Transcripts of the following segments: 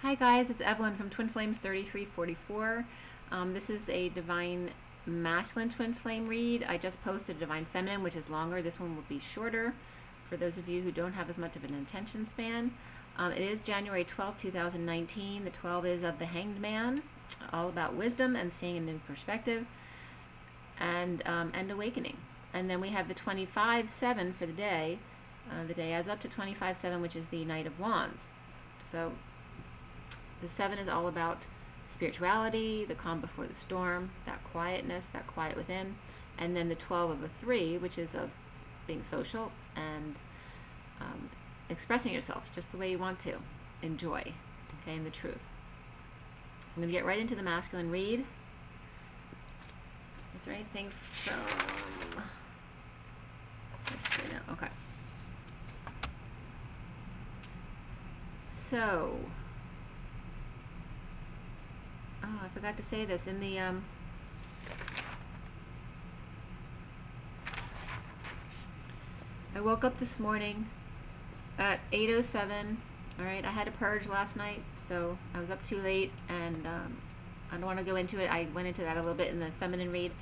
Hi guys, it's Evelyn from Twin Flames 3344. This is a Divine Masculine Twin Flame read. I just posted Divine Feminine, which is longer. This one will be shorter for those of you who don't have as much of an attention span. It is January 12th, 2019. The 12 is of the Hanged Man, all about wisdom and seeing a new perspective and awakening. And then we have the 25-7 for the day adds up to 25-7, which is the Knight of Wands. So the 7 is all about spirituality, the calm before the storm, that quietness, that quiet within. And then the 12 of the 3, which is of being social and expressing yourself just the way you want to. Enjoy, okay, and the truth. I'm going to get right into the masculine read. Is there anything from... Okay. So... Oh, I forgot to say this. In the I woke up this morning at 8:07. All right, I had a purge last night, so I was up too late, and I don't want to go into it. I went into that a little bit in the feminine read.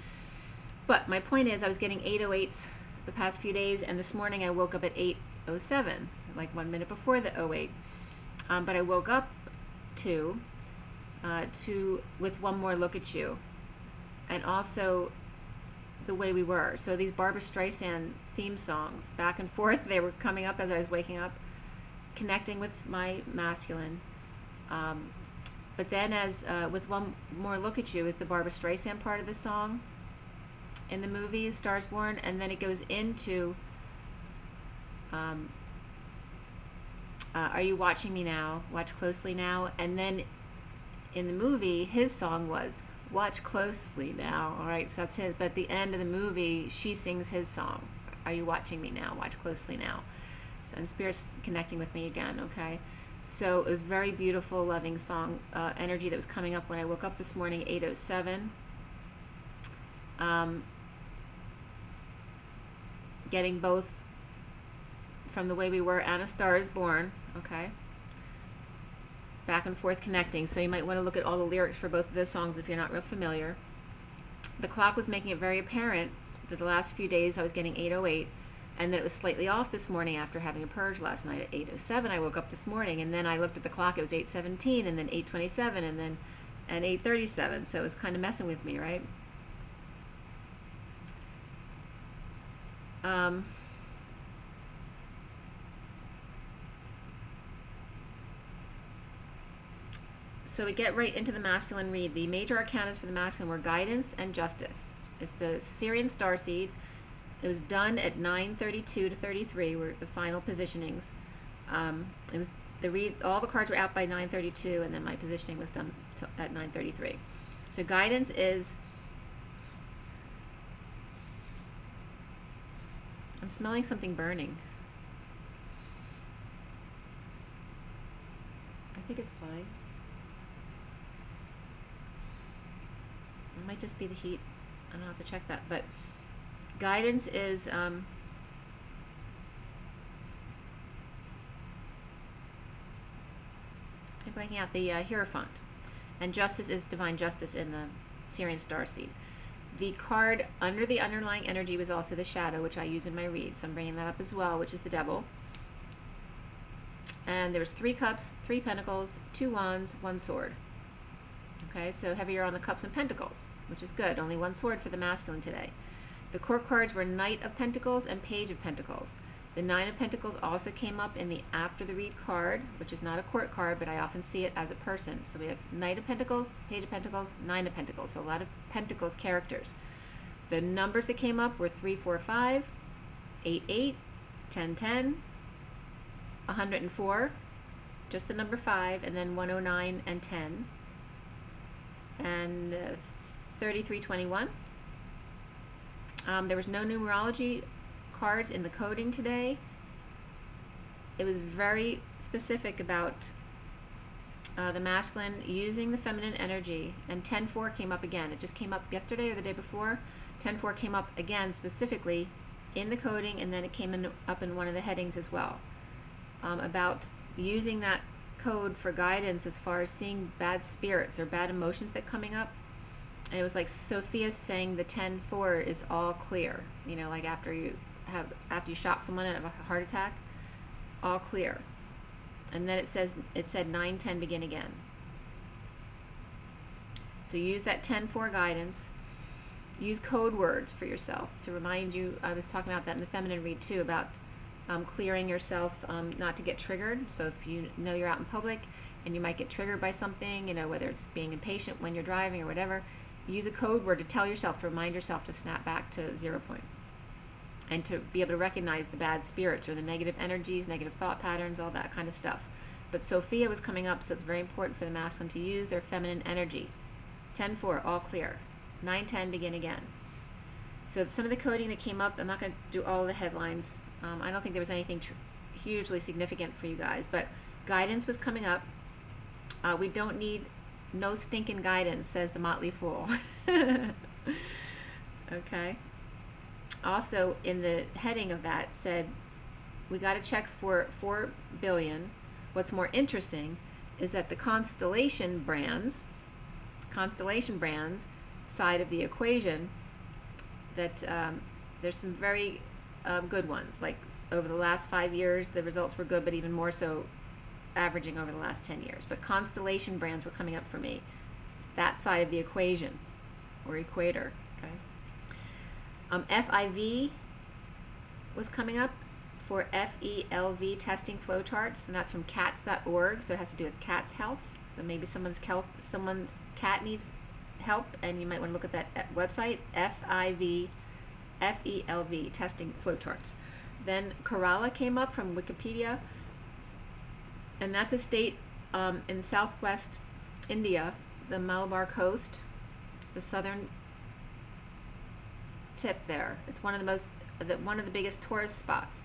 But my point is, I was getting 8:08s the past few days, and this morning I woke up at 8:07, like 1 minute before the 08. But I woke up with one more look at you, and also the way we were. So these Barbra Streisand theme songs, back and forth, they were coming up as I was waking up, connecting with my masculine. But then as with one more look at you is the Barbra Streisand part of the song in the movie Stars Born, and then it goes into Are You Watching Me Now? Watch Closely Now. And then in the movie, his song was Watch Closely Now. All right, so that's his. But at the end of the movie, she sings his song, Are You Watching Me Now? Watch Closely Now. So, and Spirit's connecting with me again, okay? So it was very beautiful, loving song energy that was coming up when I woke up this morning, 8:07. Getting both From the Way We Were and A Star Is Born, okay? Back and forth connecting, so you might want to look at all the lyrics for both of those songs if you're not real familiar. The clock was making it very apparent that the last few days I was getting 8:08, and that it was slightly off this morning after having a purge last night at 8:07. I woke up this morning, and then I looked at the clock, it was 8:17, and then 8:27, and then 8:37, so it was kind of messing with me, right? So we get right into the masculine read. The major arcanas for the masculine were guidance and justice. It's the Syrian starseed. It was done at 9:32 to 33 were the final positionings. It was all the cards were out by 9:32, and then my positioning was done at 9:33. So guidance is, I'm smelling something burning. I think it's fine. It might just be the heat. I don't have to check that. But guidance is I'm blanking out the Hierophant. And justice is divine justice in the Syrian starseed. The card under the underlying energy was also the shadow, which I use in my read. So I'm bringing that up as well, which is the devil. And there was 3 cups, 3 pentacles, 2 wands, 1 sword. Okay, so heavier on the cups and pentacles, which is good. Only 1 sword for the masculine today. The court cards were Knight of Pentacles and Page of Pentacles. The 9 of Pentacles also came up in the After the Read card, which is not a court card, but I often see it as a person. So we have Knight of Pentacles, Page of Pentacles, 9 of Pentacles. So a lot of Pentacles characters. The numbers that came up were 345, 88, 1010, 104, just the number 5, and then 109 and 10. And 3321. There was no numerology cards in the coding today. It was very specific about the masculine using the feminine energy, and 10-4 came up again. It just came up yesterday or the day before. 10-4 came up again specifically in the coding, and then it came up in one of the headings as well, about using that code for guidance as far as seeing bad spirits or bad emotions that coming up. And it was like Sophia saying the 10-4 is all clear. You know, like after you shock someone and have a heart attack, all clear. And then it said 9-10 begin again. So use that 10-4 guidance. Use code words for yourself to remind you. I was talking about that in the feminine read too, about clearing yourself not to get triggered. So if you know you're out in public and you might get triggered by something, you know, whether it's being impatient when you're driving or whatever, use a code word to tell yourself, to remind yourself to snap back to 0 point. And to be able to recognize the bad spirits or the negative energies, negative thought patterns, all that kind of stuff. But Sophia was coming up, so it's very important for the masculine to use their feminine energy. 10-4, all clear. 9-10, begin again. So some of the coding that came up, I'm not going to do all the headlines. I don't think there was anything hugely significant for you guys, but guidance was coming up. We don't need no stinking guidance, says the Motley Fool. Okay. Also, in the heading of that said, we got to check for 4 billion. What's more interesting is that the constellation brands side of the equation, that there's some very good ones. Like over the last 5 years, the results were good, but even more so averaging over the last 10 years. But constellation brands were coming up for me. That side of the equation, or equator. Okay. FIV was coming up for FELV testing flowcharts, and that's from cats.org, so it has to do with cats' health. So maybe someone's cat needs help, and you might want to look at that website, FIV, FELV testing flowcharts. Then Kerala came up from Wikipedia, and that's a state in southwest India, the Malabar coast, the southern tip there. It's one of the biggest tourist spots.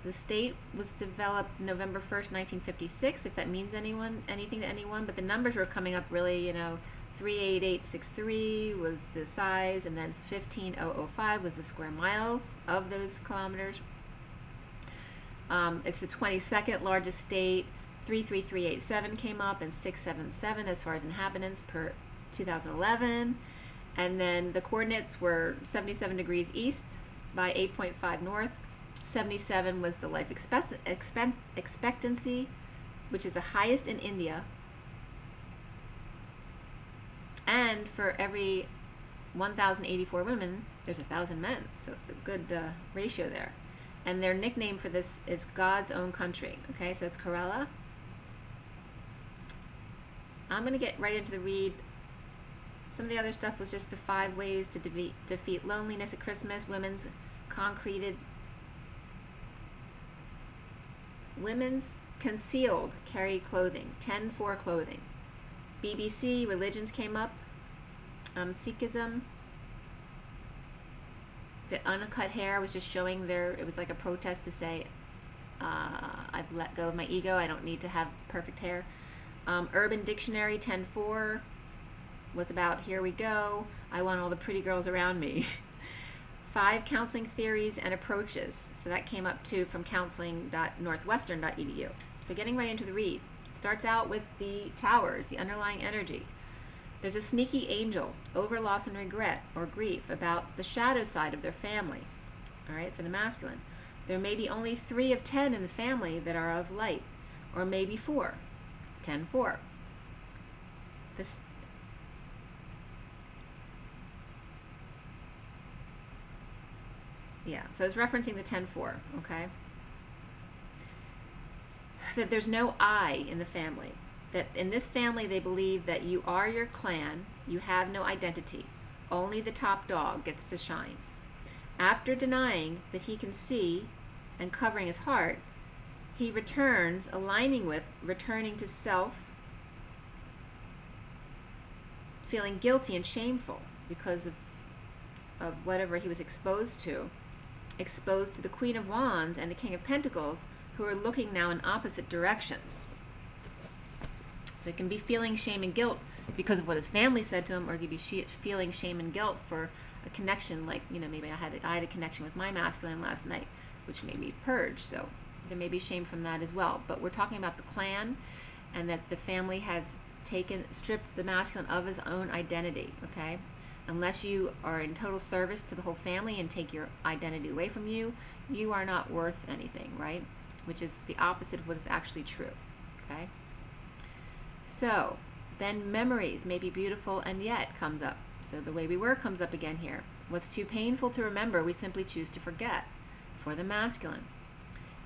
The state was developed November 1st, 1956, if that means anything to anyone, but the numbers were coming up really, you know, 38863 was the size, and then 15005 was the square miles of those kilometers. It's the 22nd largest state. 33387 came up, and 677 as far as inhabitants per 2011. And then the coordinates were 77 degrees east by 8.5 north. 77 was the life expectancy, which is the highest in India. And for every 1,084 women, there's 1,000 men. So it's a good ratio there. And their nickname for this is God's own country. Okay, so it's Kerala. I'm going to get right into the read. Some of the other stuff was just the 5 ways to defeat loneliness at Christmas. Women's concealed carry clothing. 10-4 clothing. BBC religions came up. Sikhism. The uncut hair was just showing it was like a protest to say, I've let go of my ego, I don't need to have perfect hair. Urban Dictionary 10-4 was about, here we go, I want all the pretty girls around me. 5 counseling theories and approaches. So that came up too from counseling.northwestern.edu. So getting right into the read. It starts out with the towers, the underlying energy. There's a sneaky angel, over loss and regret or grief about the shadow side of their family. All right, for the masculine. There may be only 3 of 10 in the family that are of light, or maybe 4. 10-4. Yeah, so it's referencing the 10-4, okay? That there's no I in the family. That in this family they believe that you are your clan, you have no identity. Only the top dog gets to shine. After denying that he can see and covering his heart, he returns, aligning with, returning to self, feeling guilty and shameful because of whatever he was exposed to the Queen of Wands and the King of Pentacles, who are looking now in opposite directions. So he can be feeling shame and guilt because of what his family said to him, or he could be feeling shame and guilt for a connection, like, you know, maybe I had a connection with my masculine last night, which made me purge. So there may be shame from that as well. But we're talking about the clan, and that the family has stripped the masculine of his own identity, okay? Unless you are in total service to the whole family and take your identity away from you, you are not worth anything, right? Which is the opposite of what is actually true, okay? So, then memories may be beautiful and yet comes up. So the way we were comes up again here. What's too painful to remember, we simply choose to forget, for the masculine.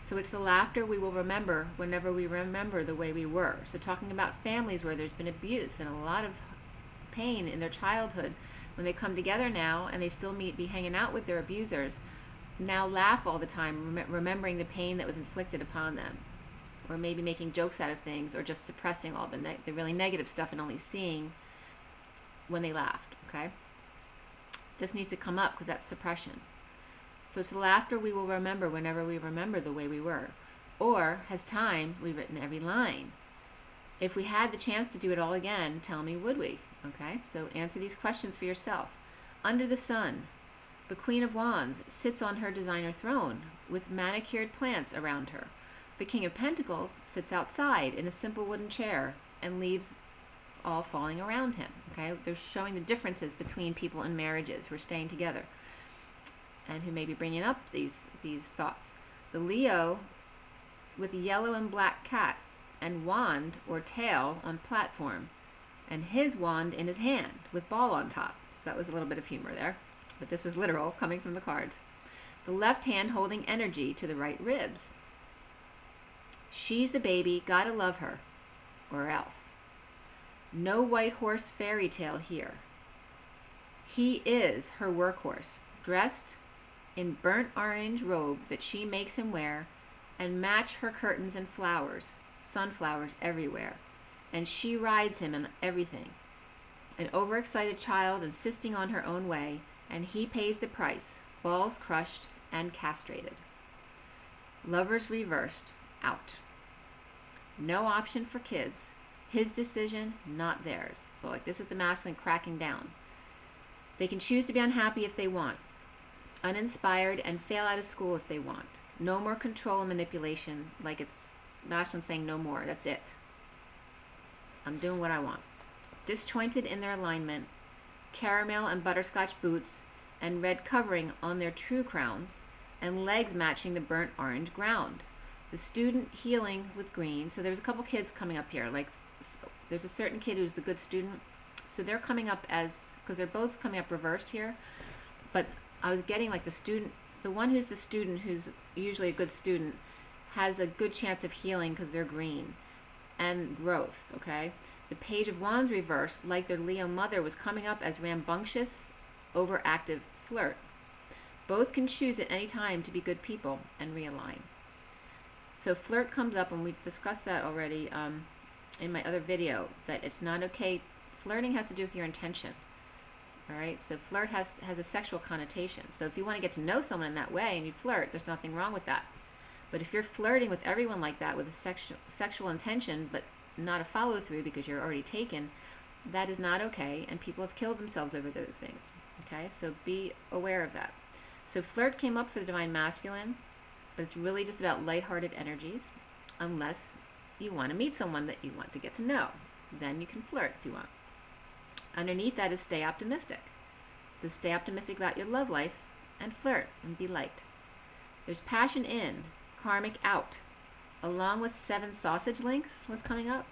So it's the laughter we will remember whenever we remember the way we were. So talking about families where there's been abuse and a lot of pain in their childhood, when they come together now and they still be hanging out with their abusers, now laugh all the time, remembering the pain that was inflicted upon them, or maybe making jokes out of things, or just suppressing all the really negative stuff and only seeing when they laughed, okay? This needs to come up because that's suppression. So it's the laughter we will remember whenever we remember the way we were. Or, has time rewritten every line? If we had the chance to do it all again, tell me, would we? Okay, so answer these questions for yourself. Under the sun, the Queen of Wands sits on her designer throne with manicured plants around her. The King of Pentacles sits outside in a simple wooden chair and leaves all falling around him. Okay, they're showing the differences between people in marriages who are staying together and who may be bringing up these thoughts. The Leo with a yellow and black cat and wand or tail on platform, and his wand in his hand with ball on top. So that was a little bit of humor there, but this was literal coming from the cards. The left hand holding energy to the right ribs. She's the baby, gotta love her, or else. No white horse fairy tale here. He is her workhorse, dressed in burnt orange robe that she makes him wear, and match her curtains and flowers, sunflowers everywhere. And she rides him in everything. An overexcited child insisting on her own way, and he pays the price, balls crushed and castrated. Lovers reversed, out. No option for kids. His decision, not theirs. So like this is the masculine cracking down. They can choose to be unhappy if they want, uninspired, and fail out of school if they want. No more control and manipulation, like it's masculine saying no more, that's it. I'm doing what I want. Disjointed in their alignment, caramel and butterscotch boots, and red covering on their true crowns, and legs matching the burnt orange ground. The student healing with green. So there's a couple kids coming up here. Like there's a certain kid who's the good student. So they're coming up as, because they're both coming up reversed here. But I was getting like the student, the one who's the student, who's usually a good student, has a good chance of healing because they're green. And growth, okay? The Page of Wands reversed, like their Leo mother, was coming up as rambunctious, overactive flirt. Both can choose at any time to be good people and realign. So flirt comes up, and we discussed that already in my other video, that it's not okay. Flirting has to do with your intention. All right, so flirt has a sexual connotation. So if you want to get to know someone in that way and you flirt, there's nothing wrong with that. But if you're flirting with everyone like that with a sexual intention, but not a follow-through because you're already taken, that is not okay, and people have killed themselves over those things. Okay, so be aware of that. So flirt came up for the Divine Masculine, but it's really just about lighthearted energies, unless you want to meet someone that you want to get to know. Then you can flirt if you want. Underneath that is stay optimistic. So stay optimistic about your love life and flirt and be liked. There's passion in, karmic out, along with 7 sausage links was coming up.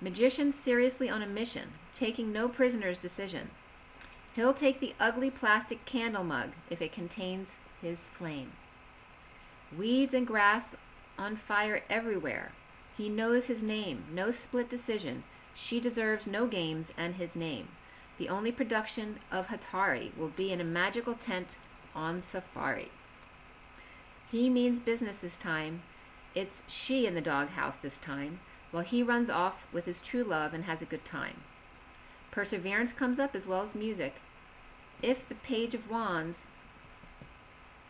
Magician seriously on a mission, taking no prisoner's decision. He'll take the ugly plastic candle mug if it contains his flame. Weeds and grass on fire everywhere. He knows his name, no split decision. She deserves no games and his name. The only production of Hatari will be in a magical tent on safari. He means business this time. It's she in the doghouse this time, while he runs off with his true love and has a good time. Perseverance comes up as well as music. If the Page of Wands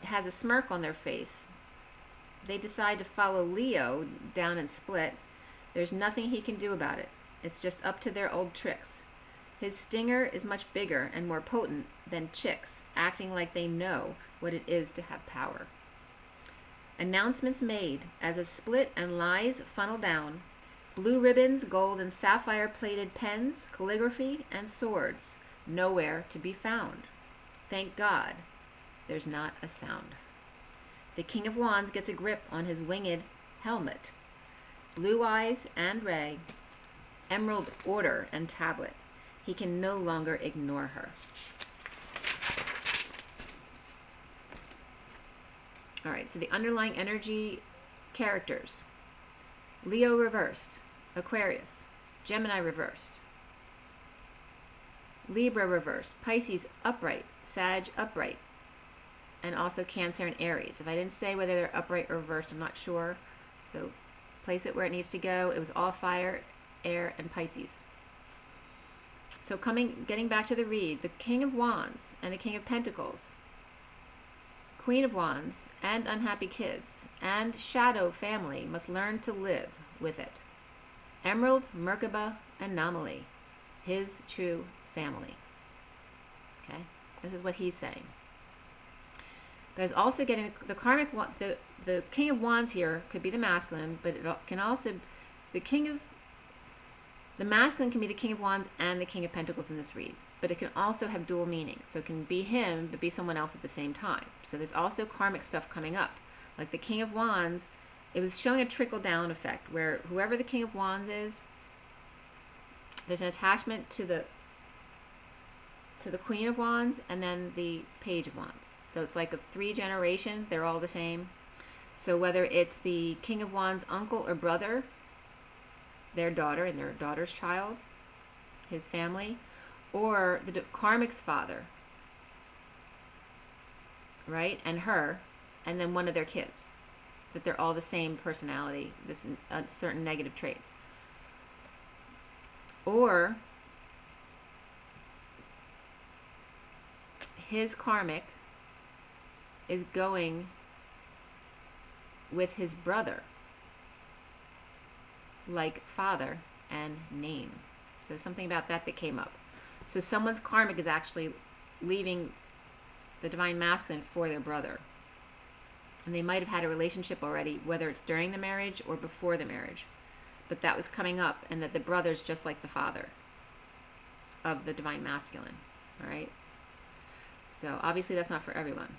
has a smirk on their face, they decide to follow Leo down and split, there's nothing he can do about it. It's just up to their old tricks. His stinger is much bigger and more potent than chicks, acting like they know what it is to have power. Announcements made as a split and lies funnel down. Blue ribbons, gold and sapphire plated pens, calligraphy, and swords. Nowhere to be found. Thank God, there's not a sound. The King of Wands gets a grip on his winged helmet. Blue eyes and ray. Emerald order and tablet. He can no longer ignore her. All right, so the underlying energy characters. Leo reversed, Aquarius, Gemini reversed, Libra reversed, Pisces upright, Sag upright, and also Cancer and Aries. If I didn't say whether they're upright or reversed, I'm not sure. So place it where it needs to go. It was all fire, air, and Pisces. So getting back to the read, the King of Wands and the King of Pentacles, Queen of Wands and unhappy kids and shadow family must learn to live with it. Emerald Merkaba anomaly, his true family. Okay, this is what he's saying. There's also getting the karmic, the King of Wands here could be the masculine, but it can also, the masculine can be the King of Wands and the King of Pentacles in this read, but it can also have dual meanings. So it can be him, but be someone else at the same time. So there's also karmic stuff coming up. Like the King of Wands, it was showing a trickle-down effect, where whoever the King of Wands is, there's an attachment to the Queen of Wands and then the Page of Wands. So it's like a 3-generation, they're all the same. So whether it's the King of Wands' uncle or brother, their daughter and their daughter's child, his family, or the karmic's father, right, and her, and then one of their kids, that they're all the same personality, this certain negative traits. Or his karmic is going with his brother, like father and name. So something about that came up. So someone's karmic is actually leaving the divine masculine for their brother. And they might have had a relationship already, whether it's during the marriage or before the marriage. But that was coming up, and that the brother's just like the father of the divine masculine. All right? So obviously that's not for everyone.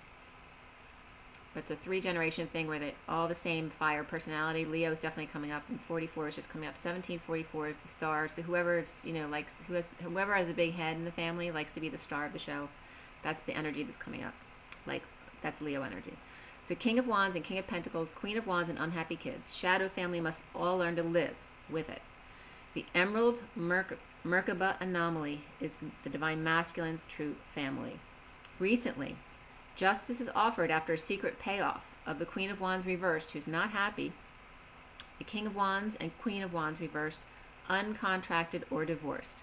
But it's a 3-generation thing where they all the same fire personality. Leo is definitely coming up, and 44 is just coming up. 1744 is the star. So whoever's, likes, whoever has a big head in the family likes to be the star of the show. That's the energy that's coming up. Like, that's Leo energy. So King of Wands and King of Pentacles, Queen of Wands and unhappy kids. Shadow family must all learn to live with it. The Emerald Merkaba anomaly is the divine masculine's true family. Recently, justice is offered after a secret payoff of the Queen of Wands reversed, who's not happy, the King of Wands and Queen of Wands reversed, uncontracted or divorced.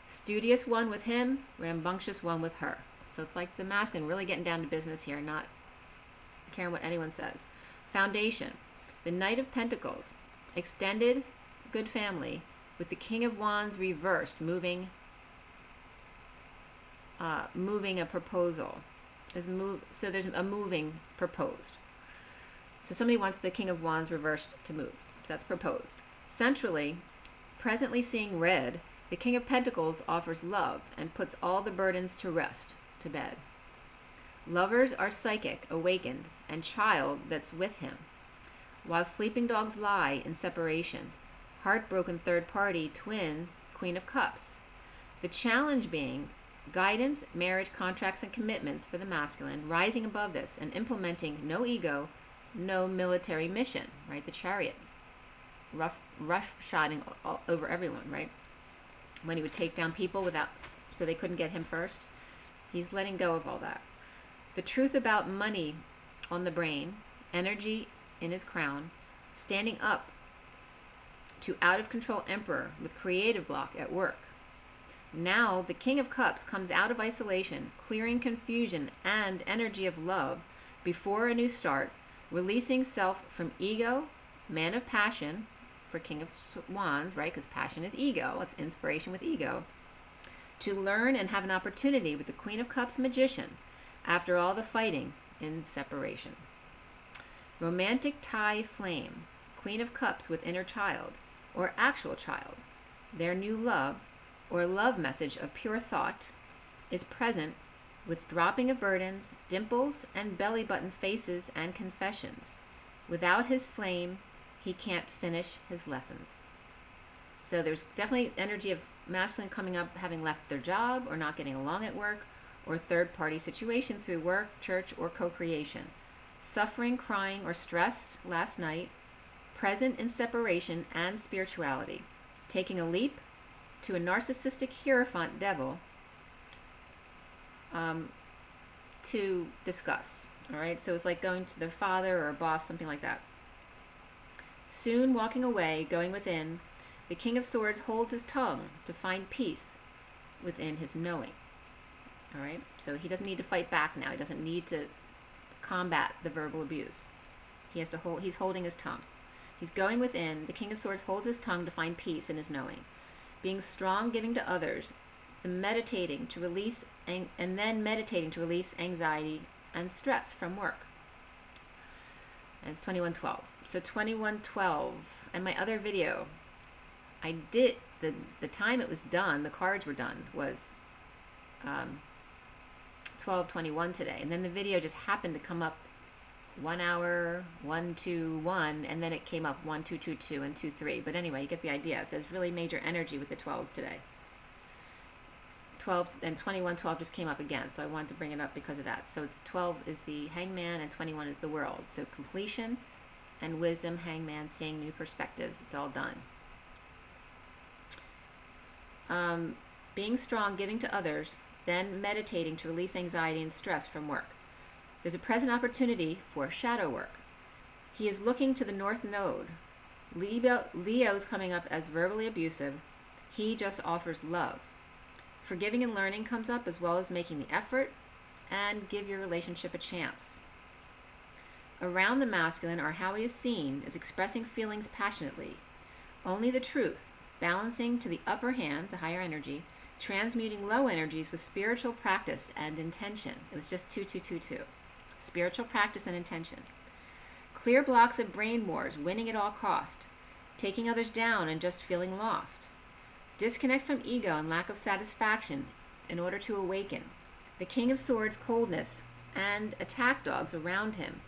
Studious one with him, rambunctious one with her. So it's like the masculine really getting down to business here, not caring what anyone says. Foundation, the Knight of Pentacles, extended good family with the King of Wands reversed, moving a proposal. So there's a moving proposed. So somebody wants the King of Wands reversed to move. So that's proposed. Centrally, presently seeing red, the King of Pentacles offers love and puts all the burdens to rest, to bed. Lovers are psychic, awakened, and child that's with him. While sleeping dogs lie in separation, heartbroken third party, twin, Queen of Cups. The challenge being guidance, marriage, contracts, and commitments for the masculine, rising above this and implementing no ego, no military mission, right? The Chariot, rough shotting over everyone, right? When he would take down people so they couldn't get him first. He's letting go of all that. The truth about money on the brain, energy in his crown, standing up to out-of-control emperor with creative block at work. Now the King of Cups comes out of isolation, clearing confusion and energy of love before a new start, releasing self from ego, man of passion, for King of Wands, right? Because passion is ego. It's inspiration with ego. To learn and have an opportunity with the Queen of Cups magician after all the fighting in separation. Romantic tie flame, Queen of Cups with inner child, or actual child, their new love, or love message of pure thought, is present with dropping of burdens, dimples, and belly button faces and confessions. Without his flame, he can't finish his lessons. So there's definitely energy of masculine coming up having left their job or not getting along at work, or third-party situation through work, church, or co-creation. Suffering, crying, or stressed last night, present in separation and spirituality. Taking a leap to a narcissistic hierophant devil to discuss. All right, so it's like going to their father or a boss, something like that. Soon walking away, going within, the King of Swords holds his tongue to find peace within his knowing. All right, so he doesn't need to fight back now. He doesn't need to combat the verbal abuse. He has to hold. He's holding his tongue. He's going within. The King of Swords holds his tongue to find peace in his knowing. Being strong, giving to others, and meditating to release, and then meditating to release anxiety and stress from work. And it's 2112. So 2112, and my other video, I did the time it was done. The cards were done was 12:21 today, and then the video just happened to come up 1 hour 121, and then it came up 1222 and 23. But anyway, you get the idea. So there's really major energy with the 12s today. 12 and 2112 just came up again, so I wanted to bring it up because of that. So it's 12 is the Hangman and 21 is the World. So completion and wisdom, Hangman, seeing new perspectives. It's all done. Being strong, giving to others, then meditating to release anxiety and stress from work. There's a present opportunity for shadow work. He is looking to the North Node. Leo's coming up as verbally abusive. He just offers love. Forgiving and learning comes up, as well as making the effort and give your relationship a chance. Around the masculine are how he is seen as expressing feelings passionately. Only the truth, balancing to the upper hand, the higher energy, transmuting low energies with spiritual practice and intention. It was just 2222. Spiritual practice and intention. Clear blocks of brain wars, winning at all cost. Taking others down and just feeling lost. Disconnect from ego and lack of satisfaction in order to awaken. The King of Swords, coldness, and attack dogs around him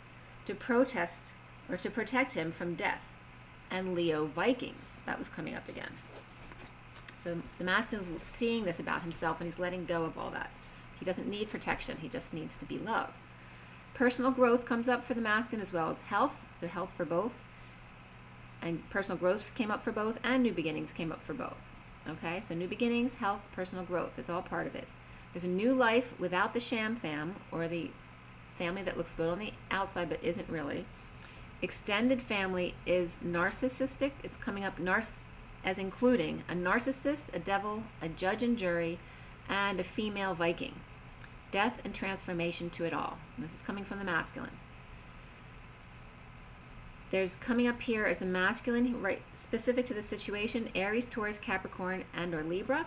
to protest or to protect him from death. And Leo Vikings, that was coming up again. So the masculine is seeing this about himself, and he's letting go of all that. He doesn't need protection. He just needs to be loved. Personal growth comes up for the masculine, as well as health. So health for both. And personal growth came up for both, and new beginnings came up for both. Okay, so new beginnings, health, personal growth. It's all part of it. There's a new life without the sham fam, or the family that looks good on the outside but isn't really. Extended family is narcissistic. It's coming up as including a narcissist, a devil, a judge and jury, and a female Viking. Death and transformation to it all. And this is coming from the masculine. There's coming up here as the masculine, right, specific to the situation, Aries, Taurus, Capricorn, and or Libra.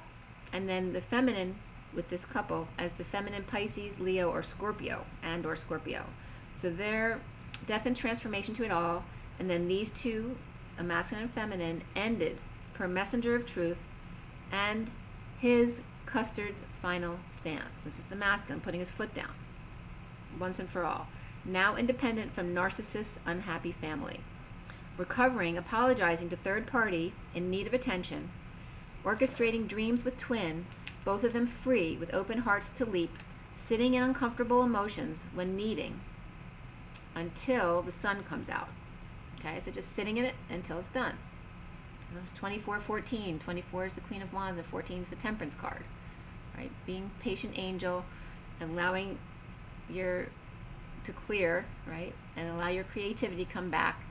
And then the feminine with this couple as the feminine Pisces, Leo, or Scorpio, and or Scorpio. So they're death and transformation to it all. And then these two, a masculine and feminine, ended per messenger of truth and his Custard's final stance. This is the masculine putting his foot down once and for all. Now independent from narcissist's unhappy family. Recovering, apologizing to third party in need of attention. Orchestrating dreams with twin, both of them free with open hearts to leap. Sitting in uncomfortable emotions when needing until the sun comes out. Okay, so just sitting in it until it's done. This is 24-14. 24 is the Queen of Wands, and 14 is the Temperance card. Right? Being patient angel, allowing to clear, right? And allow your creativity to come back.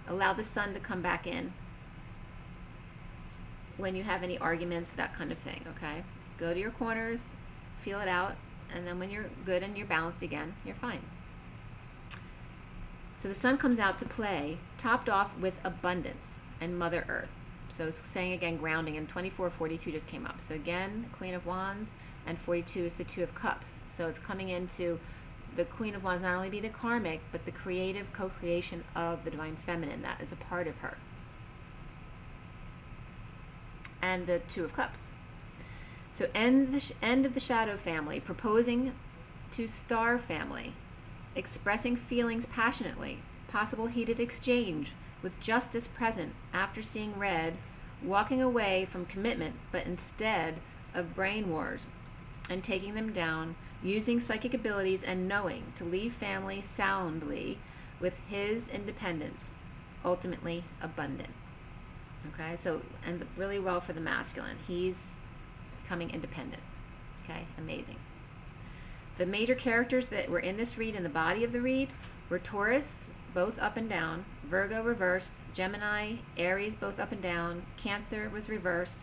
Allow the sun to come back in when you have any arguments, that kind of thing, okay? Go to your corners, feel it out, and then when you're good and you're balanced again, you're fine. So the sun comes out to play, topped off with abundance and Mother Earth. So it's saying again grounding, and 24-42 just came up. So again, Queen of Wands, and 42 is the Two of Cups. So it's coming into the Queen of Wands not only be the karmic, but the creative co-creation of the Divine Feminine. That is a part of her. And the Two of Cups. So end of the shadow family, proposing to star family, expressing feelings passionately, possible heated exchange with justice present after seeing red, walking away from commitment, but instead of brain wars and taking them down, using psychic abilities and knowing to leave family soundly with his independence, ultimately abundant. Okay, so ends up really well for the masculine. He's becoming independent. Okay, amazing. The major characters that were in this read, in the body of the read, were Taurus, both up and down, Virgo reversed, Gemini, Aries, both up and down, Cancer was reversed,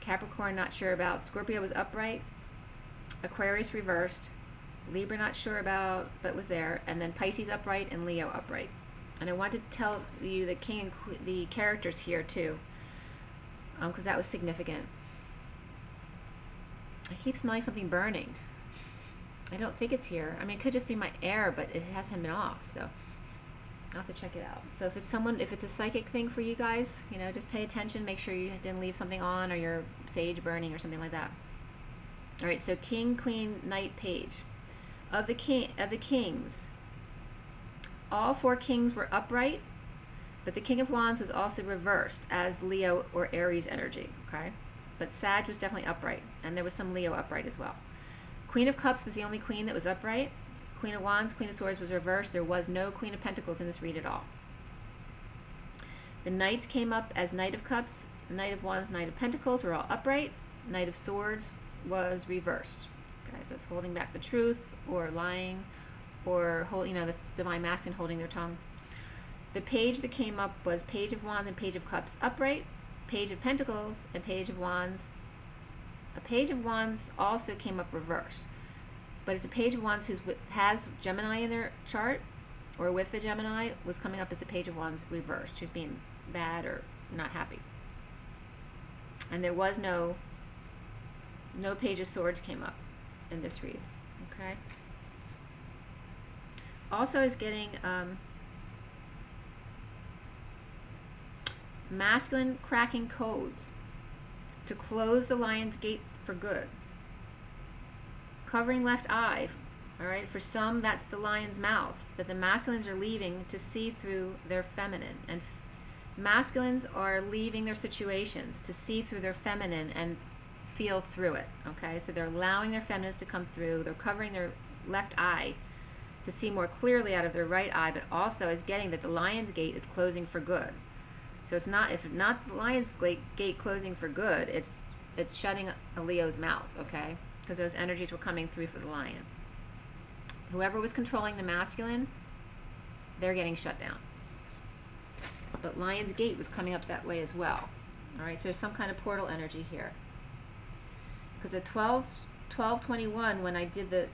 Capricorn not sure about, Scorpio was upright, Aquarius reversed, Libra not sure about but was there, and then Pisces upright and Leo upright. And I want to tell you the king and the characters here too, because that was significant. I keep smelling something burning. I don't think it's here. I mean, it could just be my air, but it hasn't been off, so I'll have to check it out. So if it's a psychic thing for you guys, you know, just pay attention, make sure you didn't leave something on or your sage burning or something like that. All right, so King, Queen, Knight, Page. Of the kings, all 4 kings were upright, but the King of Wands was also reversed as Leo or Aries energy, okay? But Sag was definitely upright, and there was some Leo upright as well. Queen of Cups was the only queen that was upright. Queen of Wands, Queen of Swords was reversed. There was no Queen of Pentacles in this read at all. The Knights came up as Knight of Cups, Knight of Wands, Knight of Pentacles were all upright. Knight of Swords was reversed. Okay, so it's holding back the truth, or lying, or the Divine Masculine holding their tongue. The page that came up was Page of Wands and Page of Cups upright, Page of Pentacles and Page of Wands. A Page of Wands also came up reversed, but it's a Page of Wands who has Gemini in their chart, or with the Gemini, was coming up as the Page of Wands reversed, who's being bad or not happy. And there was no Page of Swords came up in this read. Okay. Also is getting masculine cracking codes to close the lion's gate for good. Covering left eye, all right, for some that's the lion's mouth that the masculines are leaving to see through their feminine, and masculines are leaving their situations to see through their feminine and feel through it, okay? So they're allowing their feminines to come through. They're covering their left eye to see more clearly out of their right eye, but also is getting that the lion's gate is closing for good. So it's not, if not the lion's gate closing for good, it's shutting a Leo's mouth, okay? Because those energies were coming through for the lion. Whoever was controlling the masculine, they're getting shut down. But lion's gate was coming up that way as well. All right, so there's some kind of portal energy here. Because at 12:21, when I did the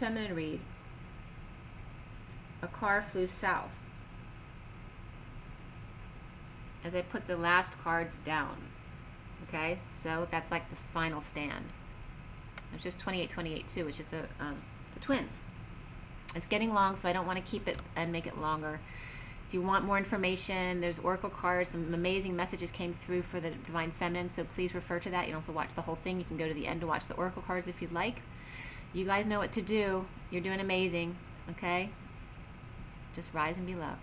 feminine read, a car flew south as I put the last cards down. Okay, so that's like the final stand. It's just 28-28 too, which is the twins. It's getting long, so I don't want to keep it and make it longer. If you want more information, there's oracle cards. Some amazing messages came through for the Divine Feminine, so please refer to that. You don't have to watch the whole thing. You can go to the end to watch the oracle cards if you'd like. You guys know what to do. You're doing amazing, okay? Just rise and be loved.